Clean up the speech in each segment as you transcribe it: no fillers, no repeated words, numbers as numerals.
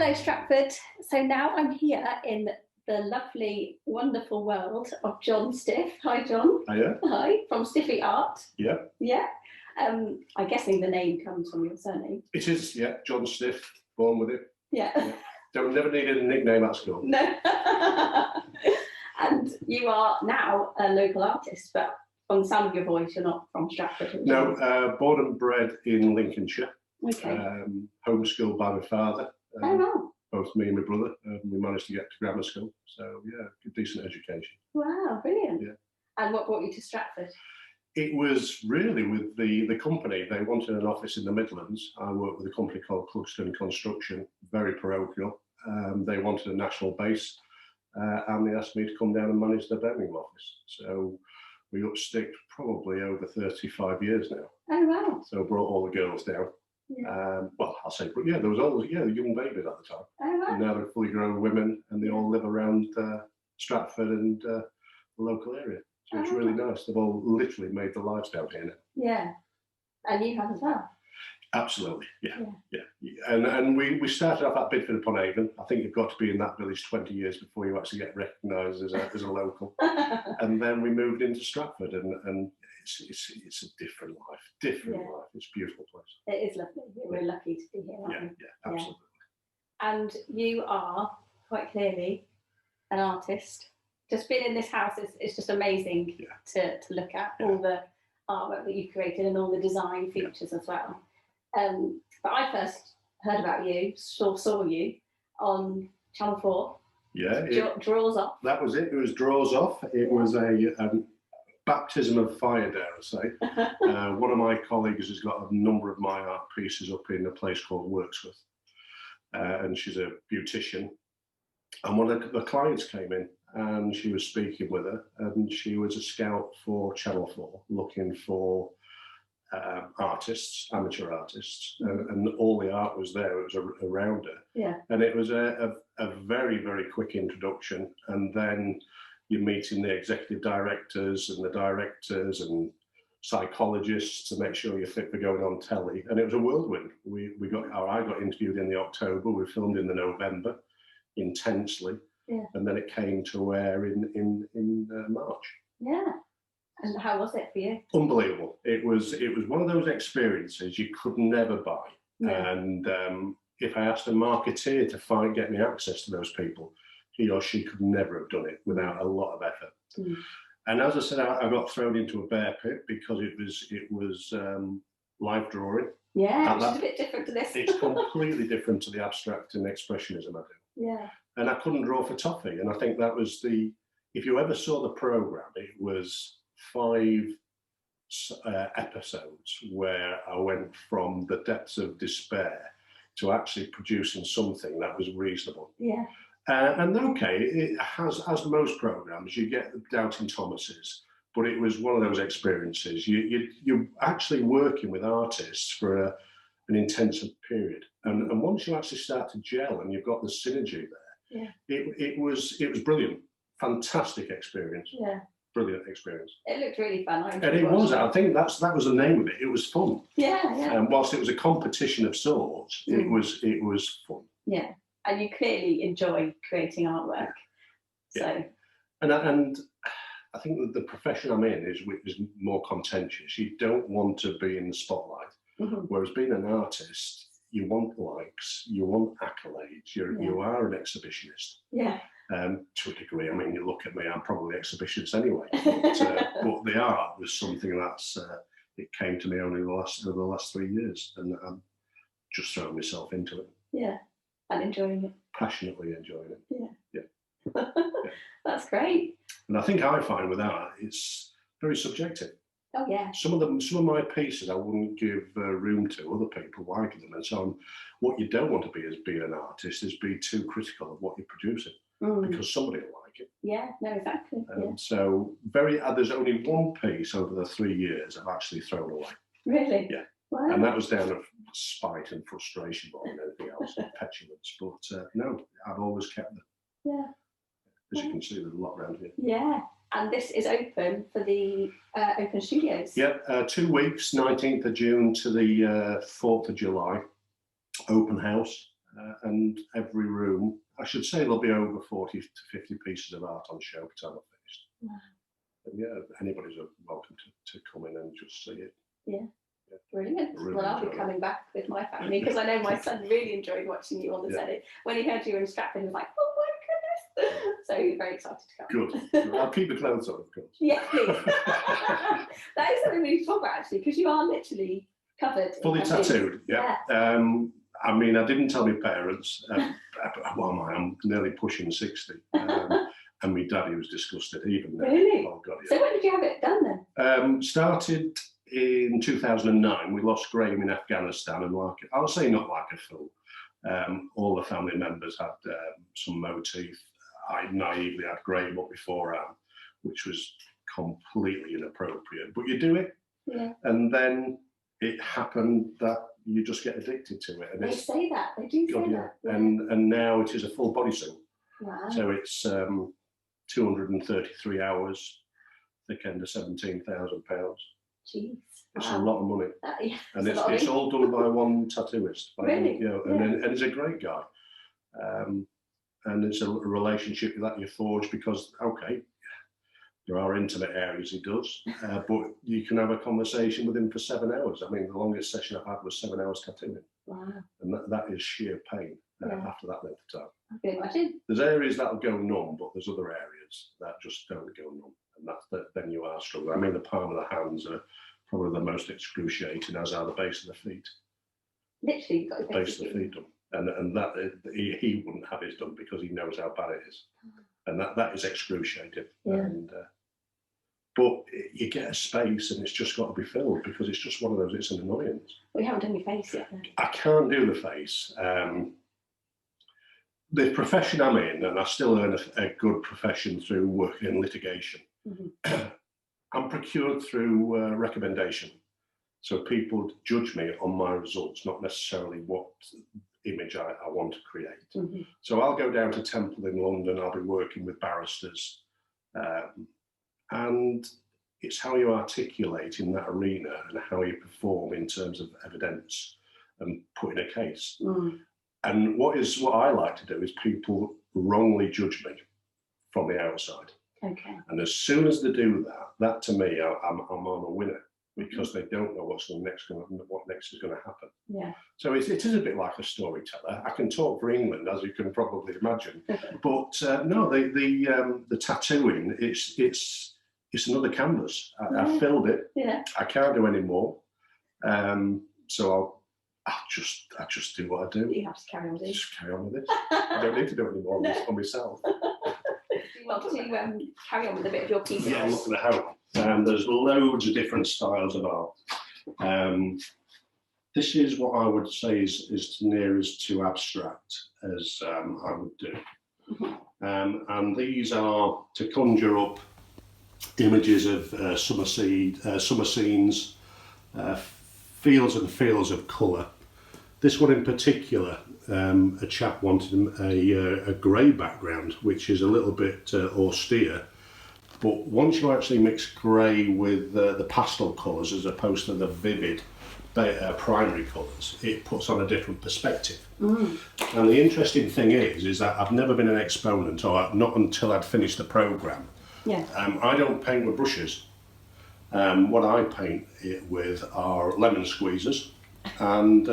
Hello, Stratford. So now I'm here in the lovely, wonderful world of Jon Stiff. Hi, Jon. Hiya. Hi, from Stiffy Art. Yeah. Yeah. I'm guessing the name comes from your surname. It is, yeah. Jon Stiff, born with it. Yeah. Never needed a nickname at school. No. And you are now a local artist, but from the sound of your voice, you're not from Stratford. No, born and bred in Lincolnshire. Okay. Homeschooled by my father. Oh, wow. Both me and my brother. We managed to get to grammar school. So, yeah, a decent education. Wow, brilliant. Yeah. And what brought you to Stratford? It was really with the company. They wanted an office in the Midlands. I worked with a company called Contestant Construction, very parochial. They wanted a national base, and they asked me to come down and manage their Birmingham office. So we upsticked probably over 35 years now. Oh, wow. So brought all the girls down. Yeah. Well, I'll say, yeah, there was always, the young babies at the time. Oh, wow. And now they're fully grown women, and they all live around Stratford and the local area. So it's really nice. They've all literally made their lives down here now. Yeah. And you have as well. Absolutely, yeah. And we started off at Bidford upon Avon. I think you've got to be in that village 20 years before you actually get recognised as a local. And then we moved into Stratford, and it's a different life. It's a beautiful place. It is lovely. We're lucky to be here, aren't we? Yeah, absolutely. And you are quite clearly an artist. Just being in this house is just amazing to look at, all the artwork that you've created and all the design features as well. But I first heard about you, saw you on Channel 4. Yeah. Draws Off. That was it. It was Draws Off. It was a baptism of fire, dare I say. One of my colleagues has got a number of my art pieces up in a place called Warwickshire, and she's a beautician. And one of the clients came in, and she was speaking with her, and she was a scout for Channel 4, looking for artists, amateur artists, and all the art was there. It was around her. Yeah. And it was a very, very quick introduction, and then you're meeting the executive directors and the directors and psychologists to make sure you're fit for going on telly. And it was a whirlwind. I got interviewed in the October. We filmed in the November, intensely. Yeah. And then it came to air in March. Yeah. And how was it for you? Unbelievable. It was one of those experiences you could never buy. Yeah. And if I asked a marketeer to get me access to those people, he or she could never have done it without a lot of effort. Mm. And as I said, I got thrown into a bear pit because it was live drawing. Yeah, which is a bit different to this. It's completely different to the abstract and expressionism I do. Yeah. And I couldn't draw for toffee. And I think that was if you ever saw the programme, it was 5 episodes where I went from the depths of despair to actually producing something that was reasonable. Yeah. And okay, it has, as most programmes, you get the doubting Thomases, but it was one of those experiences. You're actually working with artists for an intensive period. And once you actually start to gel and you've got the synergy there, it was brilliant. Fantastic experience. Yeah. Brilliant experience. It looked really fun. And it was. I think that was the name of it. It was fun. Yeah, yeah. Whilst it was a competition of sorts, it was fun. Yeah, and you clearly enjoy creating artwork. So. And I think that the profession I'm in is more contentious. You don't want to be in the spotlight. Mm-hmm. Whereas being an artist, you want likes, you want accolades. You are an exhibitionist. Yeah. To a degree. I mean, you look at me, I'm probably exhibitionist anyway. But the art was something it came to me only over the last 3 years, and I'm just throwing myself into it. Yeah, and enjoying it. Passionately enjoying it. Yeah. That's great. And I think I find with art, it's very subjective. Oh yeah. Some of my pieces I wouldn't give room to. Other people like them, and so what you don't want to be as being an artist is be too critical of what you're producing. Because somebody will like it. Yeah, no, exactly. So there's only one piece over the 3 years I've actually thrown away. Really? Yeah. Wow. And that was down of spite and frustration more than anything else, and petulance. But no, I've always kept them. Yeah. As you can see, there's a lot around here. Yeah. And this is open for the Open Studios. Yep, 2 weeks, 19th of June to the 4th of July. Open house. and every room, I should say there'll be over 40 to 50 pieces of art on show by the time I've finished. Wow. And yeah, anybody's welcome to come in and just see it. Yeah. Brilliant. Really Well, I'll be enjoy coming back with my family because I know my son really enjoyed watching you on the telly. When he heard you were in Stratford, he was like, oh my goodness. So he's very excited to come. Good. I'll keep the clothes on, of course. Yes, please. That is something we need to talk about actually, because you are literally covered. Fully tattooed, yeah. I mean, I didn't tell my parents. Well, I'm nearly pushing 60. And my daddy was disgusted even then. Really? Oh, God, yeah. So when did you have it done then? Started in 2009. We lost Graham in Afghanistan, and I'll say not like a fool. All the family members had some motif. I naively had Graham up beforehand, which was completely inappropriate. But you do it, and then it happened that you just get addicted to it. And they say that. They do say that. Yeah. And now it is a full body suit. Wow. So it's 233 hours, thick end of £17,000. Jeez. It's a lot of money. Yeah, and it's all done by one tattooist. Really? And he's a great guy. And it's a relationship that you forge because, okay, there are intimate areas he does, but you can have a conversation with him for 7 hours. I mean, the longest session I've had was 7 hours tattooing. Wow. And that is sheer pain after that length of time. I can imagine. There's areas that'll go numb, but there's other areas that just don't go numb. And then you are struggling. I mean, the palm of the hands are probably the most excruciating, as are the base of the feet. Literally, you've got the base of the feet done. And that he wouldn't have his done because he knows how bad it is. And that is excruciating. Yeah. And, but you get a space and it's just got to be filled because it's just one of those, it's an annoyance. We haven't done your face yet then. I can't do the face. The profession I'm in, and I still earn a good profession through working in litigation, I'm procured through recommendation. So people judge me on my results, not necessarily what image I want to create. So I'll go down to Temple in London, I'll be working with barristers, and it's how you articulate in that arena and how you perform in terms of evidence and putting a case. And what I like to do is people wrongly judge me from the outside. Okay. And as soon as they do that to me, I'm on a winner because they don't know what next is going to happen. Yeah. So it is a bit like a storyteller. I can talk for England, as you can probably imagine. But no, the tattooing, it's another canvas. I filled it. Yeah. I can't do any more. So I'll just do what I do. You have to carry on with it. Just carry on with it. I don't need to do it anymore on myself. Do you want to carry on with a bit of your piece? Yeah, I'm looking at how. There's loads of different styles of art. This is what I would say is near as to abstract as I would do. And these are to conjure up images of summer scenes, fields and fields of colour. This one in particular, a chap wanted a grey background, which is a little bit austere. But once you actually mix grey with the pastel colours as opposed to the vivid primary colours, it puts on a different perspective. And the interesting thing is that I've never been an exponent, or not until I'd finished the programme. Yeah. I don't paint with brushes. What I paint it with are lemon squeezers and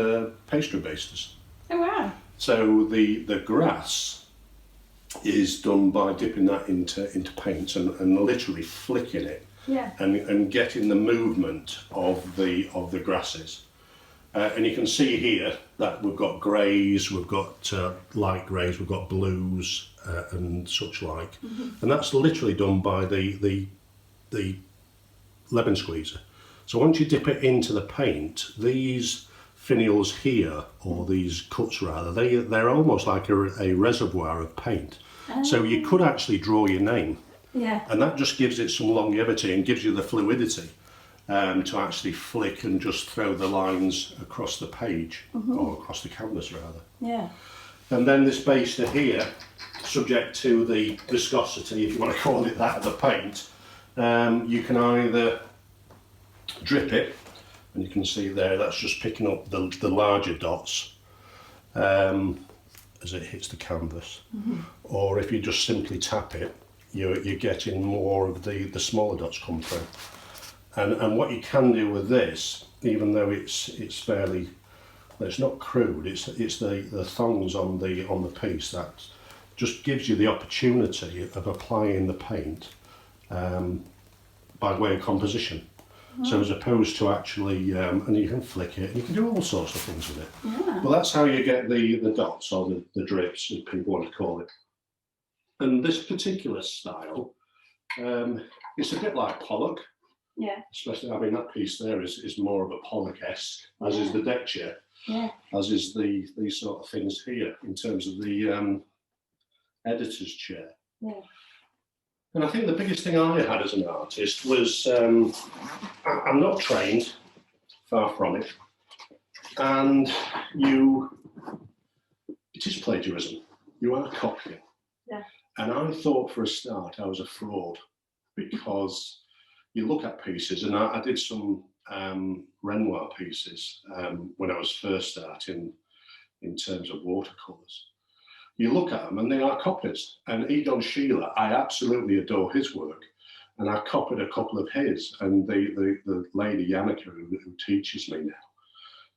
pastry basters. Oh wow! So the grass is done by dipping that into paint and literally flicking it, and getting the movement of the grasses. And you can see here that we've got greys, we've got light greys, we've got blues and such like, and that's literally done by the lemon squeezer. So once you dip it into the paint, these finials here, or these cuts rather, they're almost like a reservoir of paint. So you could actually draw your name. Yeah. And that just gives it some longevity and gives you the fluidity to actually flick and just throw the lines across the page, or across the canvas rather. Yeah. And then this base to here, subject to the viscosity, if you want to call it that, of the paint, you can either drip it, and you can see there that's just picking up the larger dots, as it hits the canvas. Or if you just simply tap it, you're getting more of the smaller dots come through. And what you can do with this, even though it's fairly, well, it's not crude, it's the thongs on the piece that just gives you the opportunity of applying the paint by way of composition. So as opposed to actually, and you can flick it, and you can do all sorts of things with it. Yeah. Well, that's how you get the dots, or the drips, as people want to call it. And this particular style, it's a bit like Pollock. Yeah. Especially, I mean, that piece there is more of a Pollock-esque, as is the deck chair, as is these sort of things here, in terms of the editor's chair. Yeah. And I think the biggest thing I had as an artist was, I'm not trained, far from it, and it is plagiarism. You are copying. Yeah. And I thought for a start I was a fraud, because you look at pieces, and I did some Renoir pieces when I was first starting in terms of watercolours. You look at them and they are copies. And Egon Schiele, I absolutely adore his work. And I copied a couple of his. And the lady, Yannicka, who teaches me now,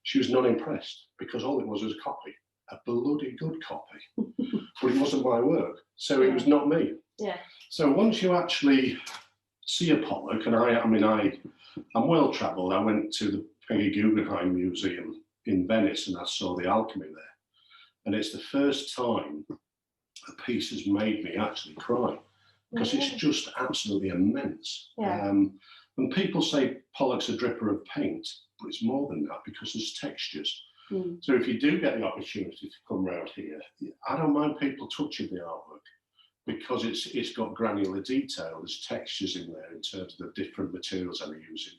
she was not impressed, because all it was a copy, a bloody good copy. But it wasn't my work. So it was not me. Yeah. So once you actually see a Pollock, and I'm well travelled. I went to the Peggy Guggenheim Museum in Venice and I saw the alchemy there. And it's the first time a piece has made me actually cry, because it's just absolutely immense. Yeah. And people say Pollock's a dripper of paint, but it's more than that, because there's textures. So if you do get the opportunity to come round here, I don't mind people touching the artwork, because it's got granular detail. There's textures in there in terms of the different materials I'm using.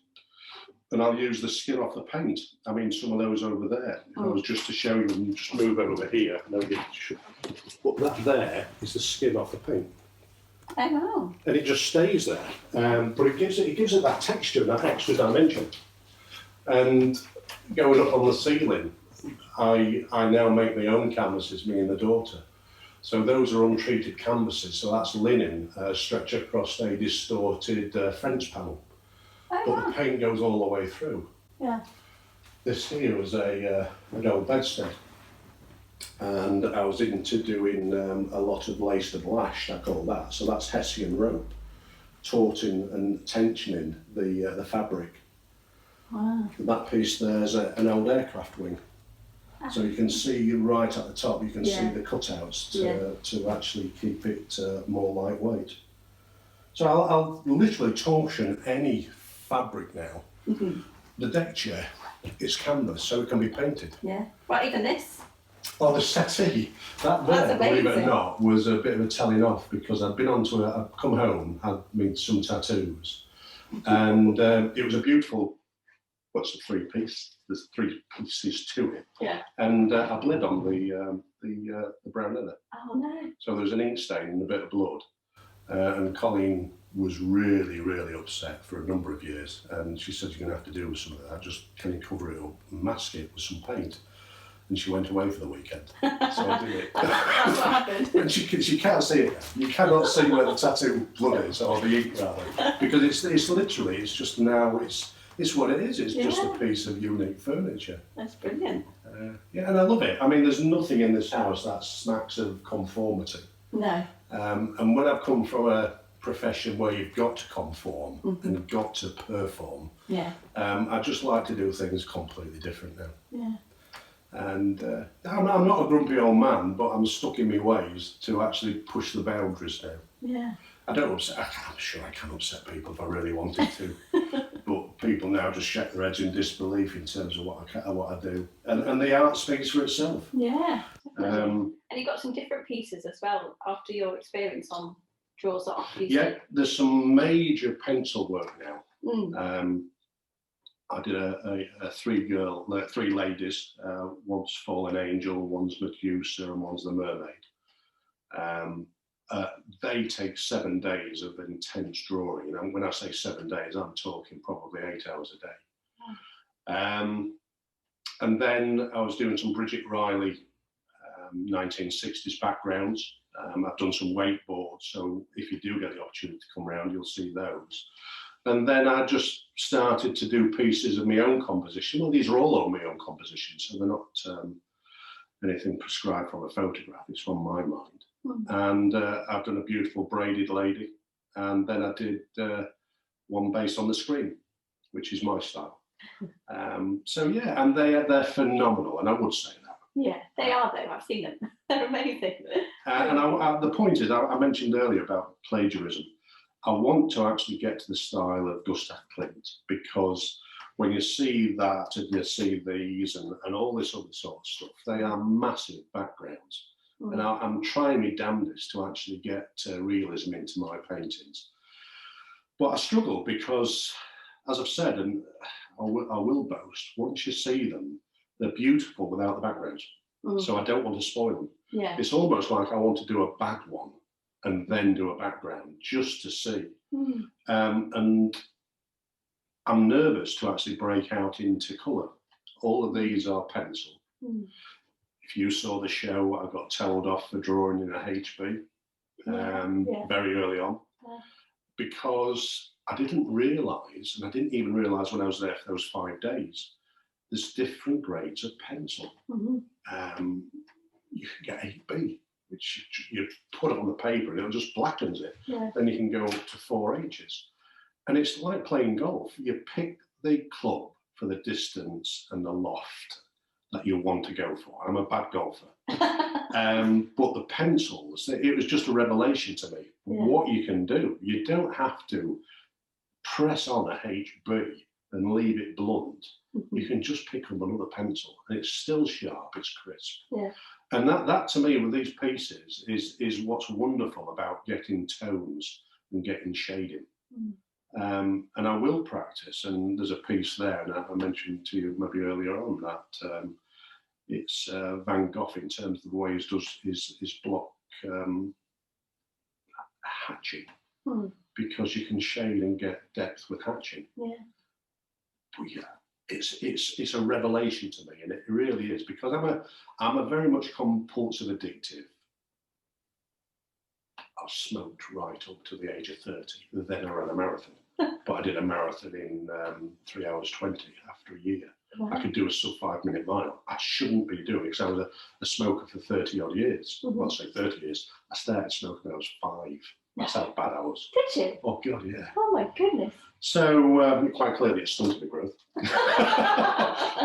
And I'll use the skin off the paint. I mean, some of those over there. If I was just to show you, and just move over here. But that there is the skin off the paint. Oh wow! And it just stays there. But it gives it that texture, that extra dimension. And going up on the ceiling, I now make my own canvases, me and the daughter. So those are untreated canvases. So that's linen stretched across a distorted French panel. Oh, But wow. the paint goes all the way through. Yeah. This here was an old bedstead, and I was into doing a lot of laced and lashed, I call that. So that's Hessian rope, tauting and tensioning the fabric. Wow. And that piece there's an old aircraft wing. So you can see right at the top, you can see the cutouts to actually keep it more lightweight. So I'll literally torsion any fabric now. The deck chair is canvas, so it can be painted. Yeah. Well, even this. Well, the settee, that there, believe it or not, was a bit of a telling off, because I'd been onto I'd come home, had made some tattoos, and it was a beautiful, what's a three-piece? There's three pieces to it. Yeah. And I bled on the brown leather. Oh no. So there was an ink stain and a bit of blood. And Colleen was really, really upset for a number of years. And she said, you're going to have to do with some of that. Just can you cover it up and mask it with some paint? And she went away for the weekend. So I did it. That's what happened. And she can't see it. You cannot see where the tattoo blood is, or the ink rather. Because it's literally, it's just now, it's what it is. It's just a piece of unique furniture. That's brilliant. Yeah, and I love it. I mean, there's nothing in this house that smacks of conformity. No. And when I've come from a profession where you've got to conform and got to perform, I just like to do things completely different now. Yeah. And I'm not a grumpy old man, but I'm stuck in my ways to actually push the boundaries now. Yeah. I don't upset. I'm sure I can upset people if I really wanted to, but people now just shake their heads in disbelief in terms of what I do, and the art speaks for itself. Yeah. And you got some different pieces as well after your experience on Draws Off. There's some major pencil work now. I did three ladies. One's Fallen Angel, one's Medusa, and one's the Mermaid. They take 7 days of intense drawing. And when I say 7 days, I'm talking probably 8 hours a day. And then I was doing some Bridget Riley 1960s backgrounds. I've done some wakeboards, so if you do get the opportunity to come around, you'll see those. And then I just started to do pieces of my own composition. Well, these are all on my own compositions, so they're not anything prescribed from a photograph. It's from my mind. And I've done a beautiful braided lady, and then I did one based on the screen, which is my style. So yeah, and they're phenomenal, and I would say that. Yeah, they are though. I've seen them. They're amazing. And the point is, I mentioned earlier about plagiarism. I want to actually get to the style of Gustav Klimt, because when you see that and you see these and all this other sort of stuff, they are massive backgrounds. And I'm trying my damnedest to actually get realism into my paintings. But I struggle because, as I've said, and I will boast, once you see them, they're beautiful without the backgrounds. So I don't want to spoil them. Yeah. It's almost like I want to do a bad one and then do a background just to see. And I'm nervous to actually break out into colour. All of these are pencil. If you saw the show, I got told off for drawing in a HB very early on, because I didn't realise, and I didn't even realise when I was there for those 5 days, there's different grades of pencil. You can get 8B, which you put it on the paper and it just blackens it. Then you can go up to 4Hs. And it's like playing golf. You pick the club for the distance and the loft that you want to go for. I'm a bad golfer. But the pencils, it was just a revelation to me, what you can do. You don't have to press on a HB and leave it blunt. You can just pick up another pencil and it's still sharp, it's crisp. And that to me with these pieces is what's wonderful about getting tones and getting shading. And I will practice, and there's a piece there, and I mentioned to you maybe earlier on that it's Van Gogh in terms of the way he does his block hatching, because you can shade and get depth with hatching. But yeah, it's a revelation to me, and it really is, because I'm a very much compulsive addictive. I smoked right up to the age of 30. Then I ran a marathon, but I did a marathon in 3 hours 20 after a year. I could do a sub 5 minute mile. I shouldn't be doing it because I was a smoker for 30 odd years. Well, I'll say 30 years. I started smoking when I was 5. That's how bad I was. Did you? Oh God, yeah. Oh my goodness. So quite clearly it stunted the growth.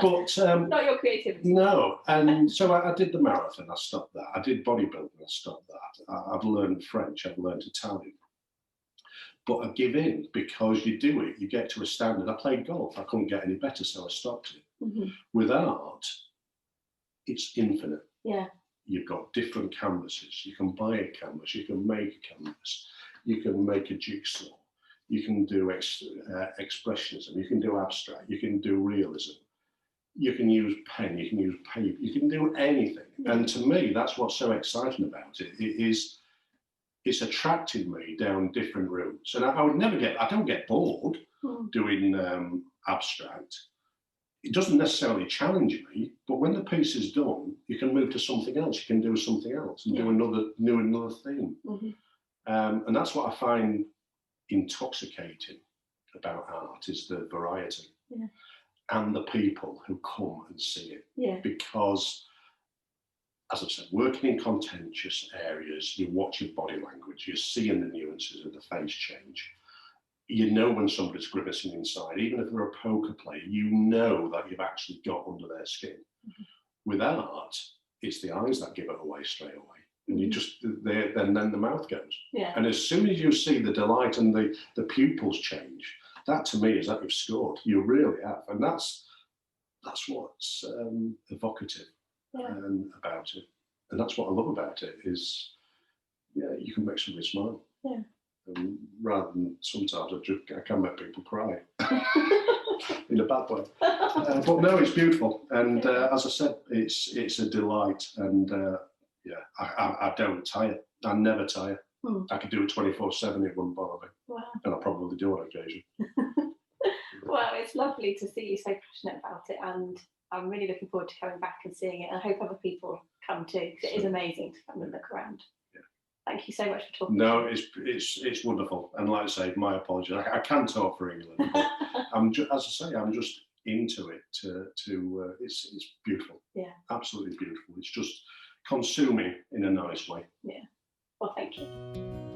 But not your creativity. No, and so I did the marathon. I stopped that. I did bodybuilding. I stopped that. I've learned French. I've learned Italian. But I give in because you do it. You get to a standard. I played golf. I couldn't get any better, so I stopped it. With art, it's infinite. You've got different canvases. You can buy a canvas. You can make a canvas. You can make a jigsaw. You can do expressionism. You can do abstract. You can do realism. You can use pen. You can use paper. You can do anything. And to me, that's what's so exciting about it. It's attracted me down different routes. And I don't get bored doing abstract. It doesn't necessarily challenge me, but when the piece is done, you can move to something else. You can do something else and do another theme. And that's what I find intoxicating about art, is the variety and the people who come and see it. Because, as I've said, working in contentious areas, you're watching body language, you're seeing the nuances of the face change. You know when somebody's grimacing inside, even if they're a poker player, you know that you've actually got under their skin. With art, it's the eyes that give it away straight away. And you just, then the mouth goes. And as soon as you see the delight and the pupils change, that to me is that you've scored. You really have. And that's what's evocative about it. And that's what I love about it is, you can make somebody smile. Rather than sometimes I can make people cry in a bad way. But no, it's beautiful. And as I said, it's a delight. And I don't tire. I never tire. I could do it 24/7, it wouldn't bother me. And I probably do on occasion. Well, it's lovely to see you so passionate about it, and I'm really looking forward to coming back and seeing it. I hope other people come to, because it is amazing to come and look around. Yeah. Thank you so much for talking. No, it's wonderful, and like I say, my apologies. I can't talk for England, but as I say, I'm just into it. It's beautiful. Yeah, absolutely beautiful. It's just consuming in a nice way. Yeah. Well, thank you.